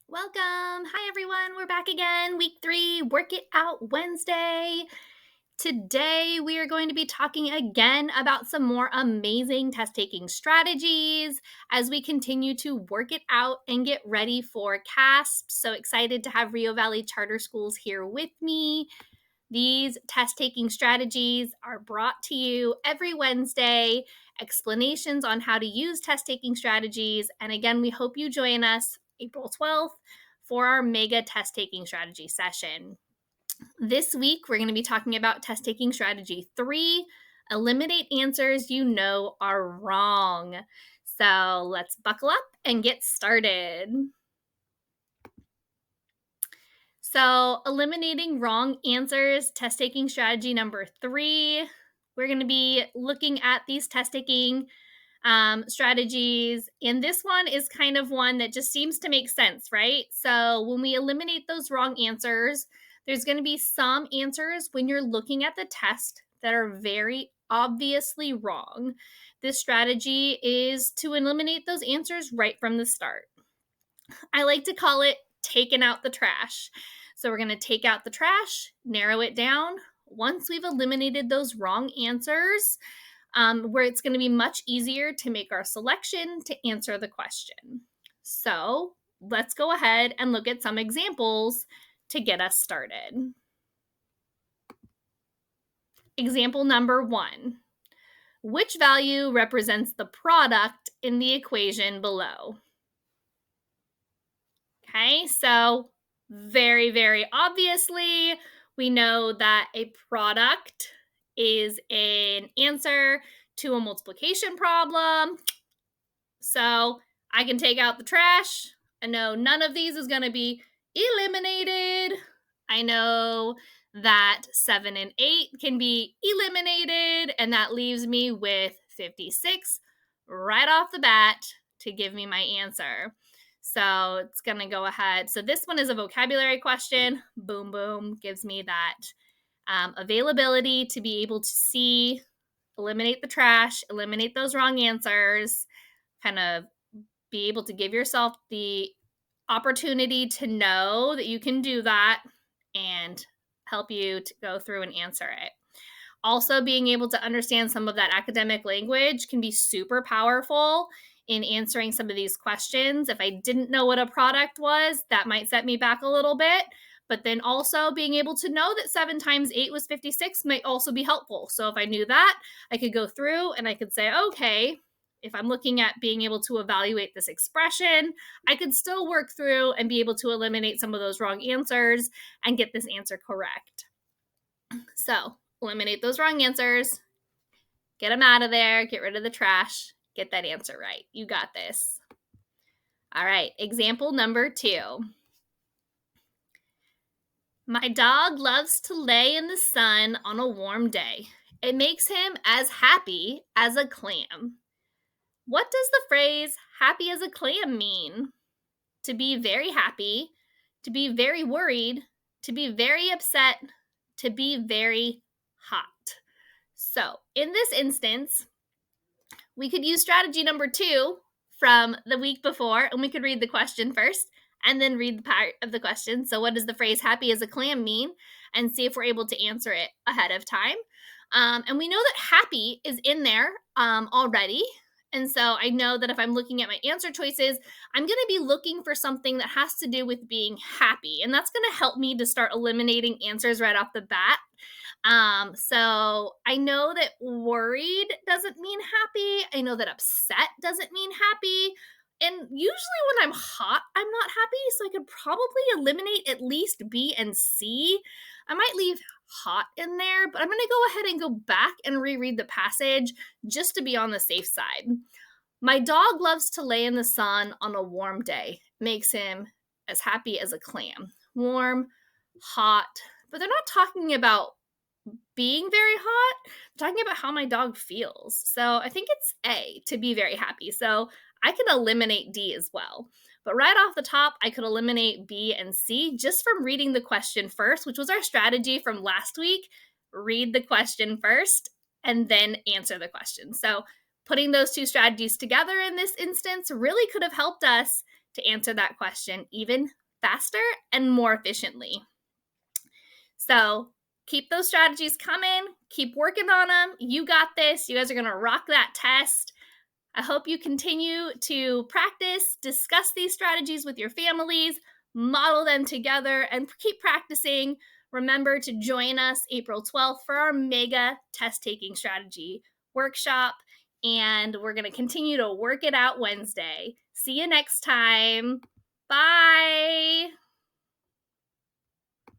Welcome. Hi, everyone. We're back again. Week 3, Work It Out Wednesday. Today, we are going to be talking again about some more amazing test taking strategies as we continue to work it out and get ready for CASP. So excited to have Rio Valley Charter Schools here with me. These test taking strategies are brought to you every Wednesday, explanations on how to use test taking strategies. And again, we hope you join us April 12th for our mega test taking strategy session. This week, we're going to be talking about test taking strategy 3, eliminate answers you know are wrong. So let's buckle up and get started. So, eliminating wrong answers, test taking strategy number 3. We're going to be looking at these test taking strategies. And this one is kind of one that just seems to make sense, right? So, when we eliminate those wrong answers, there's going to be some answers when you're looking at the test that are very obviously wrong. This strategy is to eliminate those answers right from the start. I like to call it taking out the trash. So we're going to take out the trash, narrow it down. Once we've eliminated those wrong answers, where it's going to be much easier to make our selection to answer the question. So let's go ahead and look at some examples to get us started. Example number 1. Which value represents the product in the equation below? Okay, so very, very obviously, we know that a product is an answer to a multiplication problem. So I can take out the trash. I know none of these is going to be eliminated. I know that 7 and 8 can be eliminated, and that leaves me with 56 right off the bat to give me my answer. So it's going to go ahead. So this one is a vocabulary question. Boom, boom, gives me that availability to be able to see, eliminate the trash, eliminate those wrong answers, kind of be able to give yourself the opportunity to know that you can do that and help you to go through and answer it. Also, being able to understand some of that academic language can be super powerful in answering some of these questions. If I didn't know what a product was, that might set me back a little bit. But then also being able to know that 7 times 8 was 56 might also be helpful. So if I knew that, I could go through and I could say, okay, if I'm looking at being able to evaluate this expression, I could still work through and be able to eliminate some of those wrong answers and get this answer correct. So eliminate those wrong answers, get them out of there, get rid of the trash, get that answer right. You got this. All right, example number 2. My dog loves to lay in the sun on a warm day. It makes him as happy as a clam. What does the phrase happy as a clam mean? To be very happy, to be very worried, to be very upset, to be very hot. So in this instance, we could use strategy number 2 from the week before, and we could read the question first and then read the part of the question. So what does the phrase happy as a clam mean? And see if we're able to answer it ahead of time. And we know that happy is in there already. And so I know that if I'm looking at my answer choices, I'm going to be looking for something that has to do with being happy. And that's going to help me to start eliminating answers right off the bat. So I know that worried doesn't mean happy. I know that upset doesn't mean happy. And usually when I'm hot, I'm not happy. So I could probably eliminate at least B and C. I might leave hot in there, but I'm going to go ahead and go back and reread the passage just to be on the safe side. My dog loves to lay in the sun on a warm day. Makes him as happy as a clam. Warm, hot, but they're not talking about being very hot. I'm talking about how my dog feels. So I think it's A, to be very happy. So I could eliminate D as well. But right off the top, I could eliminate B and C just from reading the question first, which was our strategy from last week. Read the question first and then answer the question. So putting those two strategies together in this instance really could have helped us to answer that question even faster and more efficiently. So keep those strategies coming. Keep working on them. You got this. You guys are going to rock that test. I hope you continue to practice, discuss these strategies with your families, model them together, and keep practicing. Remember to join us April 12th for our mega test taking strategy workshop. And we're going to continue to work it out Wednesday. See you next time. Bye.